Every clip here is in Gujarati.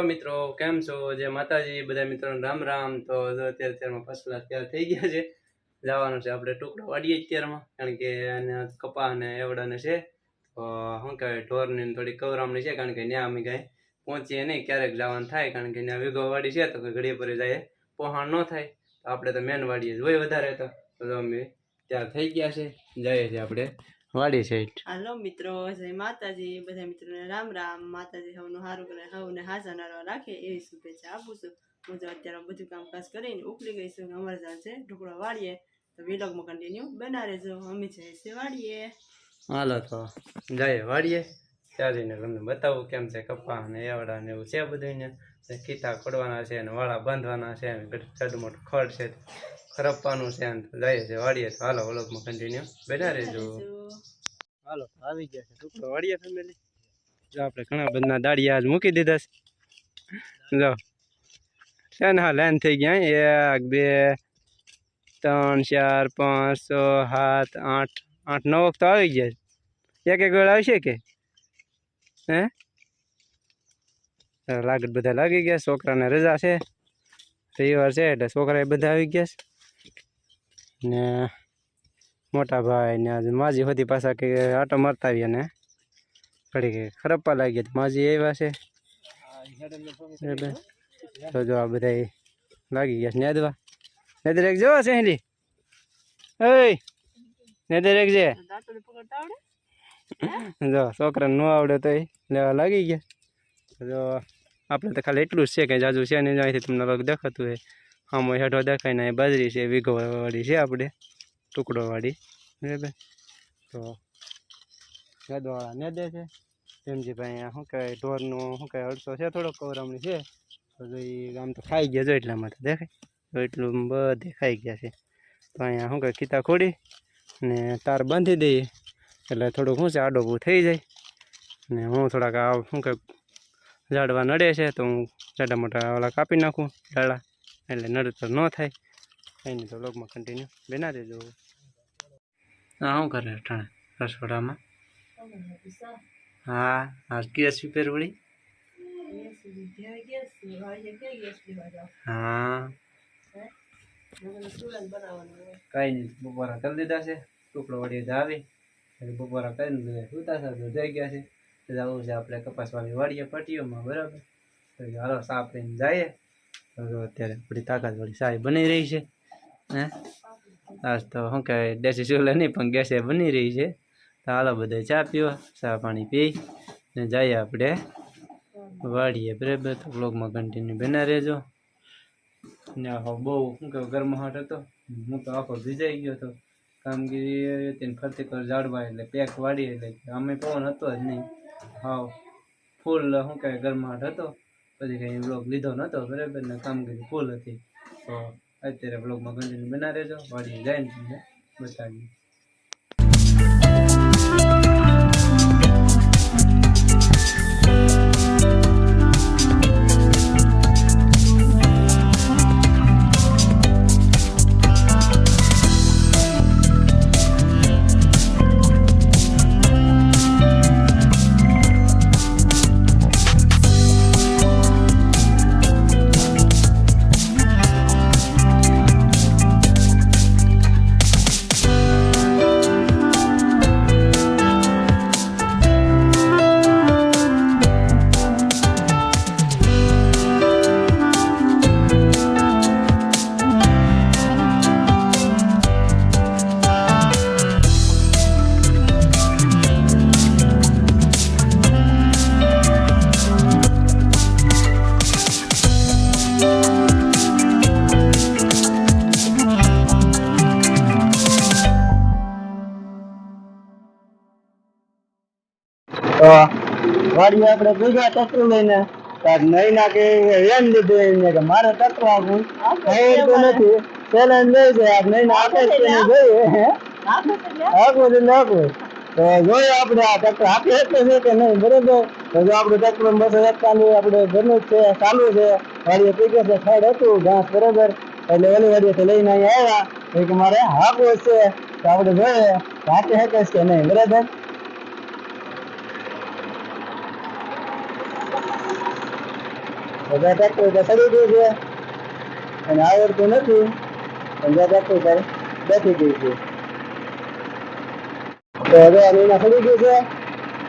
મિત્રો કેમ છો? જય માતાજી બધા મિત્રોને રામ રામ। તો અત્યારમાં ફસલા તૈયાર થઈ ગયા છે, જવાનું છે આપણે ટુકડો વાડીએ અત્યારમાં, કારણ કે કપા ને એવડાને છે તો શું કહેવાય ઢોરની થોડી કવરામણી છે, કારણ કે ત્યાં અમે કાંઈ પહોંચીએ નહીં, ક્યારેક જવાનું થાય, કારણ કે ત્યાં વિગો વાડી છે તો ઘડીએ પર જાય પહોંચાણ ન થાય, તો આપણે તો મેન વાડીએ જ હોય વધારે, તો અમે તૈયાર થઈ ગયા છે, જઈએ છીએ આપણે વાડી સાઈડ। હાલો મિત્રો, જય માતાજી બધા મિત્રોને રામ રામ। માતાજી સૌનું સારું કરે, સૌને હાજર નારવા રાખે એવી શુભેચ્છા આપું છું। હું તો અત્યારે બધું કામકાજ કરીને ઉપડી ગઈ છું, અમારે જાણ છે ઢોકળો વાળીએ, તો વિલોગમાં કન્ટિન્યુ બના રહેજો। અમે જઈએ છીએ વાળીએ। હાલો તો જઈએ વાળીએ, ત્યાં જઈને તમને બતાવું કેમ છે કપા ને એવડા ને એવું છે બધું, ને ખીતા ખોડવાના છે ને વાળા બાંધવાના છે, જાડું મોટું ખડ છે ખરપવાનું છે, જઈએ છે વાળીએ। તો હાલો વ્લોગમાં કન્ટિન્યુ બના રહેજો। હાલો આવી ગયા છે ટુકડો વાળીએ ફેમિલી। જો આપણે ઘણા બધા દાડિયા આજ મૂકી દીધા છે, જો છે ને, હા લાઈન થઈ ગયા, 1 2 3 4 5 6 7 8 8 9 તો આવી ગયા છે, એક વેળ આવશે કે હે લાગત બધા લાગી ગયા। છોકરાને રજા છે, રવિવાર છે એટલે છોકરા બધા આવી ગયા છે, ને મોટા ભાઈ ને આજે માજી હોતી પાછા કે આટો મારતા આવીએ ને ઘડી કે ખરપા લાગી ગયા, માજી આવ્યા છે, તો જો આ બધા લાગી ગયા છે નેદવા। નેદર એક જોવા છે હેલી, ઓય નેદર એક છે, જો છોકરાને ન આવડે તો લેવા લાગી ગયા। જો આપણે તો ખાલી એટલું જ છે કે જાજુ છે ને, અહીંથી તમને લોક દેખાતું હોય, આમ હેઠો દેખાય ને બાજરી છે, વિઘો વાળી છે આપણે ટુકડો વાળી, બરાબર। તો ગદવાળા ને દે છે ભીમજીભાઈ, શું કહેવાય ઢોરનું શું કહેવાય અડસો છે, થોડો કવરામણી છે, તો જો એ આમ તો ખાઈ ગયા, જો એટલામાં તો દેખાય, તો એટલું બધે ખાઈ ગયા છે। તો અહીંયા શું કહે ખીતા ખોડી ને તાર બાંધી દઈએ એટલે થોડુંક શું છે આડોબું થઈ જાય, ને હું થોડાક આ શું કહે ઝાડવા નડે છે તો હું જાડા મોટા ઓલા કાપી નાખું ડાળા, એટલે નડતર ન થાય। એની તો લોગમાં કન્ટિન્યુ બના દેજો। હા શું કરે અટાણે રસોડામાં? હા આ ગેસ રિપેર વળી, હા કઈ નહીં, બપોરા કરી દીધા છે, ટુકડો વળી આવી એટલે બપોરા કરીને સુતા જઈ ગયા છે, જવું છે આપણે કપાસવાળી વાડીએ પટીઓમાં, બરાબર। તો હાલો સા પીને જઈએ, તો અત્યારે આપણી તાકાતવાળી સારી બની રહી છે, હે આજ તો શું કહેવાય દેશી ચૂલા નહીં પણ ગેસે બની રહી છે, તો હાલો બધા ચા પીવા, ચા પાણી પી ને જઈએ આપણે વાડીએ, બરાબર। તો બ્લોગમાં કન્ટિન્યુ બના રહેજો। ને આખો બહુ શું કહેવાય ગરમાહટ હતો, હું તો આખો ભીજાઈ ગયો હતો, કામગીરી હતી ને ફરતી કર ઝાડવા એટલે પેક વાળી, એટલે અમે પવન હતો જ નહીં, હાવ ફૂલ શું કહેવાય ગરમાહટ હતો, પછી કંઈ બ્લોગ લીધો નહોતો, બરાબર ને કામગીરી ફૂલ હતી। તો અત્યારે બ્લોગમાં કન્ટિન્યુ બના રહેજો, વાડીએ જઈને તમને બતાવીએ। તો વાડી આપણે ભેગા ટકરું લઈને નૈના કે એમ લીધું કે મારે ટકરું આપવું તો નથી, ચેલેન્જ લઈ જાય નૈના આપે છે જોઈએ આપવું નાખવું, તો જોઈએ આપણે આ ટકરું આપી શકીએ કે નહીં, બરોબર। તો જો આપણે ટકરું બસો એકતાનું આપણે ઘરનું જ છે, ચાલુ છે, વાડીએ પીકે છે, ખડ હતું ઘાસ, બરોબર, એટલે ઓલી વાડીએથી લઈને અહીંયા આવ્યા કે મારે હાકવું છે, તો આપણે જોઈએ હાકી શકે કે નહીં, બરાબર। બધા ટ્રેક્ટર તો ચડી ગયું છે અને આવડતું નથી પણ બધા ટ્રેક્ટર પર બેઠી ગઈ છે. તો હવે નૈના ચડી ગયું છે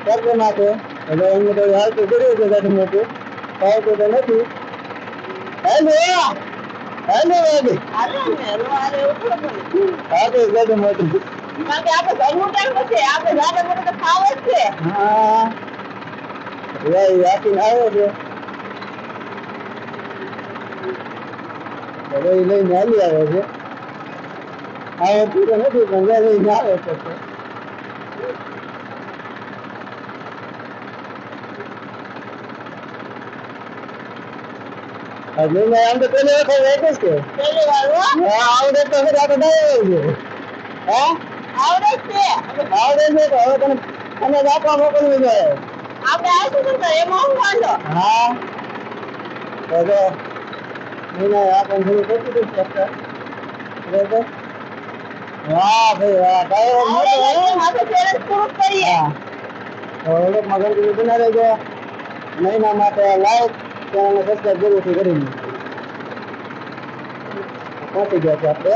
ટ્રેક્ટર માટે. હવે એમને તો હાલતું કર્યું છે ગાડી મોટું આવતું તો નથી. હેલો હેલો ગાડી હા તો ગાડી મોટી કારણ કે આપણે ઘરનું કામ છે આપણે ગાડી મોટું તો ખાવ જ છે. હા આપીને આવ્યો છે હવે એ લઈને હાલી આવે છે. આવડતું તો નથી પણ લઈને આવે છે. નૈના આમ તો પહેલી વખત વાગ્યું છે. પહેલી વાર આવડે તો આપણે ડાયો છે. હા આવડે છે તો હવે તને અને રાખવા મોકલવી જોઈએ. આપણે આવીશું તો એમાં હું વાંધો. હા તો નૈના આપણને થોડું કરતું હતું ટ્રેક્ટર બરાબર. વાહ ભાઈ વાહ ડાયો મોટો આપણે ચેલેન્જ પૂરું કરીએ. ઓળખમાં ગંદકી બના રહેજો. નૈના માટે લાઈક ચેનલને સબસ્ક્રાઇબ જરૂરથી કરી પહોંચી ગયા છે આપણે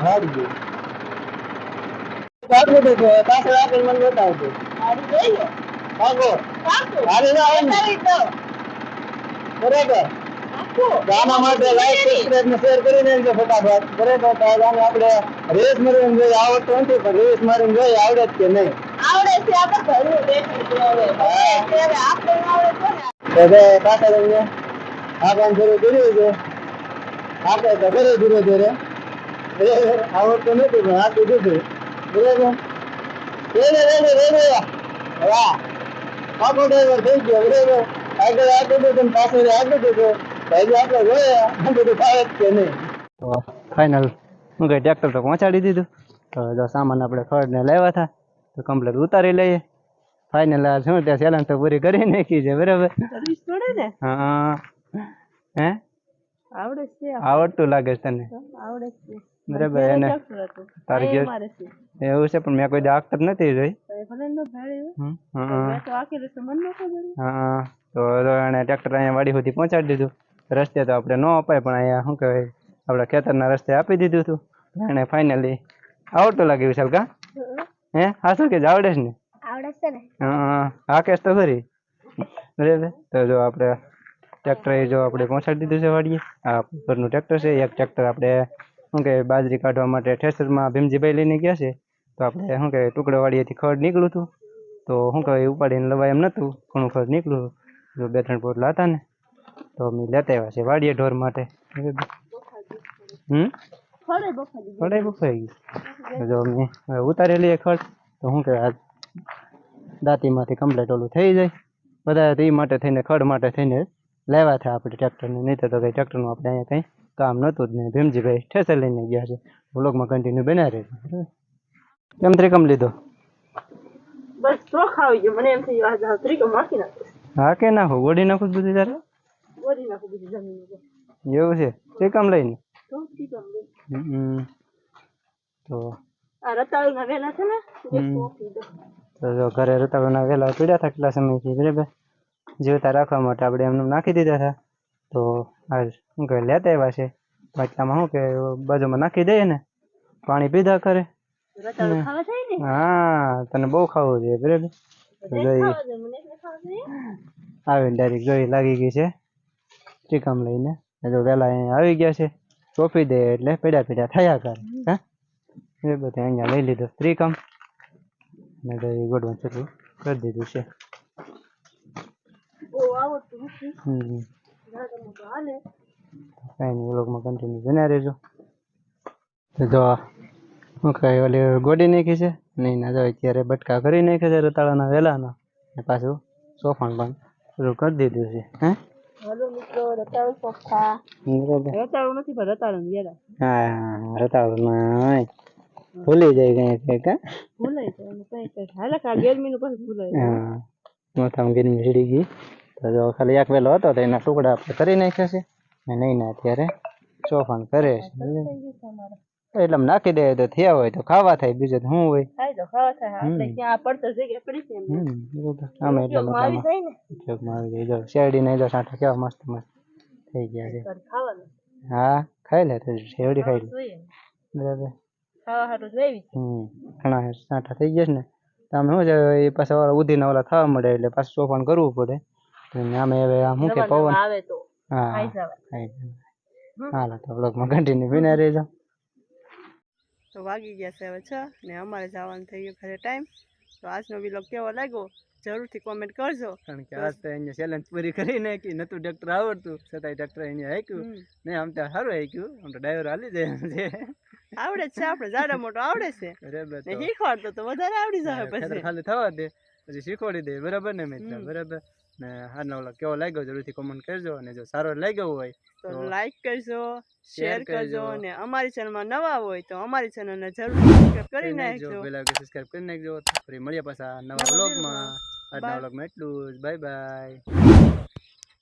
હાડી પાછળ આપીને મને બતાવજો. હાડી જોઈ લો આગો હાડી ના બરાબર. આના માટે લાઈક સબસ્ક્રાઇબ ને શેર કરી નાખજો ફટાફટ. બરાબર તો આપણે રેસ મારીને જોઈએ આવડતું નથી પણ રેસ મારીને જોઈએ આવડે જ કે નહીં. આવડે છે આપણે ઘરનું દેખી છે હવે આપણે આવડે છે ને. હવે પાછળ આ કામ શરૂ કર્યું છે આપણે તો કરે ધીરે ધીરે બરાબર. આવડતું નથી પણ આપી દીધું બરાબર. વાહ પાકો ડ્રાઈવર થઈ ગયો બરાબર. આગળ આપી દીધું પાછળ આપી દીધું ભાઈ આપણે જોયા બધું થાય જ કે નહીં. તો ફાઇનલ હું કઈ ટ્રેક્ટર તો પહોંચાડી દીધું. તો જો સામાન આપણે ખડને લાવ્યા હતા તો કમ્પ્લીટ ઉતારી લઈએ. ફાઇનલ શું ત્યાં ચેલેન્જ તો પૂરી કરી નાખી છે બરાબર. હા હે આવડે છે આવડતું લાગે છે તને આવડે છે બરાબર. એને તારી એવું છે પણ મેં કોઈ આખત નથી જોઈ. હા તો એને ટ્રેક્ટર અહીંયા વાડી સુધી પહોંચાડી દીધું. રસ્તે તો આપણે ન અપાય પણ અહીંયા શું કહેવાય આપણા ખેતરના રસ્તે આપી દીધું હતું. એને ફાઇનલી આવડતું લાગે વિશાલ કા હે હા શું કે આવડે છે ને આવડે છે ને હા કેસ તો ખરી બરાબર. તો જો આપણે ટ્રેક્ટર જો આપણે પહોંચાડી દીધું છે વાડીએ. આ ઘરનું ટ્રેક્ટર છે. એક ટ્રેક્ટર આપણે શું કે બાજરી કાઢવા માટે ઠેસરમાં ભીમજીભાઈ લઈને ગયા છે. તો આપણે શું કે ટુકડો વાડીએથી ખડ નીકળ્યું હતું તો શું કહેવાય ઉપાડીને લવાય એમ નહોતું. ઘણું ખડ નીકળ્યું જો 2-3 પોટલા હતા ને તો અમે લેતા આવ્યા છે વાડીએ ઢોર માટે. ખડે બફાઈ ગયું જો અમે ઉતારી લઈએ ખડ તો શું કહેવાય દાંતીમાંથી કમ્પ્લેટ ઓલું થઈ જાય. બધા એ માટે થઈને ખડ માટે થઈને લેવા થયા આપણે ટ્રેક્ટરને. નહીં તો કંઈ ટ્રેક્ટરનું આપણે અહીંયા કંઈ કામ નહોતું જ ને. ભીમજીભાઈ ઠેસર લઈને ગયા છે. વ્લોગમાં કન્ટિન્યુ બનાવી રહે કેમ ત્રિકમ લીધો બસ ચોખ આવી ગયો મને એમ થઈ ગયું ત્રિકમ નાખી નાખો. હા કે નાખો ગોળી નાખું બધું તારે ગોળી નાખું બધું જમીન એવું છે ત્રિકમ લઈને તો આ રતાળુના વેલા છે ને તો જો ઘરે રતાળુના વેલા પીડ્યા હતા કેટલા સમયથી બરાબર. જીવતા રાખવા માટે આપણે એમને નાખી દીધા હતા. તો આ શું કહે લેતા આવ્યા છે બાટલામાં. શું કે બાજુમાં નાખી દઈએ ને પાણી પીધા કરે. હા તને બહુ ખાવું જોઈએ બરાબર. જોઈ આવીને ડાયરેક્ટ જોઈ લાગી ગઈ છે ચીકમ લઈને. જો વેલા અહીંયા આવી ગયા છે ચોપી દે એટલે પીડા થયા કરે. હા એ બધું અહીંયા લઈ લીધું ત્રિકમ ને તો એ ગોડવાનું છેટલું કરી દીધું છે. કઈ નહીં વ્લોગમાં કન્ટિન્યુ બન્યા રહેજો. જો શું કહે ઓલી ગોડી નાખી છે નહીં જો અત્યારે બટકા કરી નાખે છે રતાળાના વેલાના ને પાછું સોફાન પણ શરૂ કરી દીધું છે. હે રતાળું નથી પણ રતાળું વેલા. હા રતાળું ભૂલી જાય કઈ ભૂલાઈ જાય હાલે કા ગેરમીનું પાછું ભૂલાય. હા માથામાં ગેરમી ચડી ગઈ તો જો ખાલી એક વેલો હતો તો એના ટુકડા આપણે કરી નાખ્યા છે. નહીં ના અત્યારે ચોફાન કરે છે એટલે નાખી દે તો થયા હોય તો ખાવા થાય. બીજું તો શું હોય આમે એટલે શેરડી ને જો સાંઠા કેવા મસ્ત મસ્ત થઈ ગયા છે ખાવાનું હા ખાઈ લે તો શેવડી ખાઈ લે જોઈએ બરાબર ખાવા હાટું લેવી ઘણા સાંઠા થઈ ગયા છે ને તો આમ શું છે એ પાછા ઉધીના ઓલા થવા મળે એટલે પાછું ચોપાણ કરવું પડે અને આમે હવે આમ શું કે પવન આવે તો હા ખાઈ જવાય ખાઈ જવાય. હાલો તો બ્લોગમાં કન્ટિન્યુ બિના રહેજો. તો વાગી ગયા છે હવે 6 ને અમારે જવાનું થઈ ગયો ખરે ટાઈમ. તો આજનો વિલોગ કેવો લાગ્યો જરૂરથી કોમેન્ટ કરજો. કારણ કે આજ તો અહીંયા ચેલેન્જ પૂરી કરી નાખી નતું ટ્રેક્ટર આવડતું છતાંય ટ્રેક્ટર અહીંયા હાક્યું ને આમ તો સારું હાક્યું આમ તો ડ્રાઈવર હાલી જાય એમ છે આવડે જ છે આપણે જાડા મોટો આવડે છે બરાબર ને શીખવાડતો તો વધારે આવડી જાય પછી ખાલી થવા દે પછી શીખવાડી દે બરાબર ને મિત્ર બરાબર ને આજનો વ્લોગ કેવો લાગ્યો જરૂરથી કોમેન્ટ કરજો અને જો સારો લાગ્યો હોય તો લાઈક કરજો શેર કરજો અને અમારી ચેનલમાં નવા હોય તો અમારી ચેનલને જરૂર સબસ્ક્રાઇબ કરી નાખજો પહેલા સબસ્ક્રાઇબ કરી નાખજો ફરી મળીએ પાછા નવા વ્લોગમાં આજના વ્લોગમાં એટલું જ બાય બાય.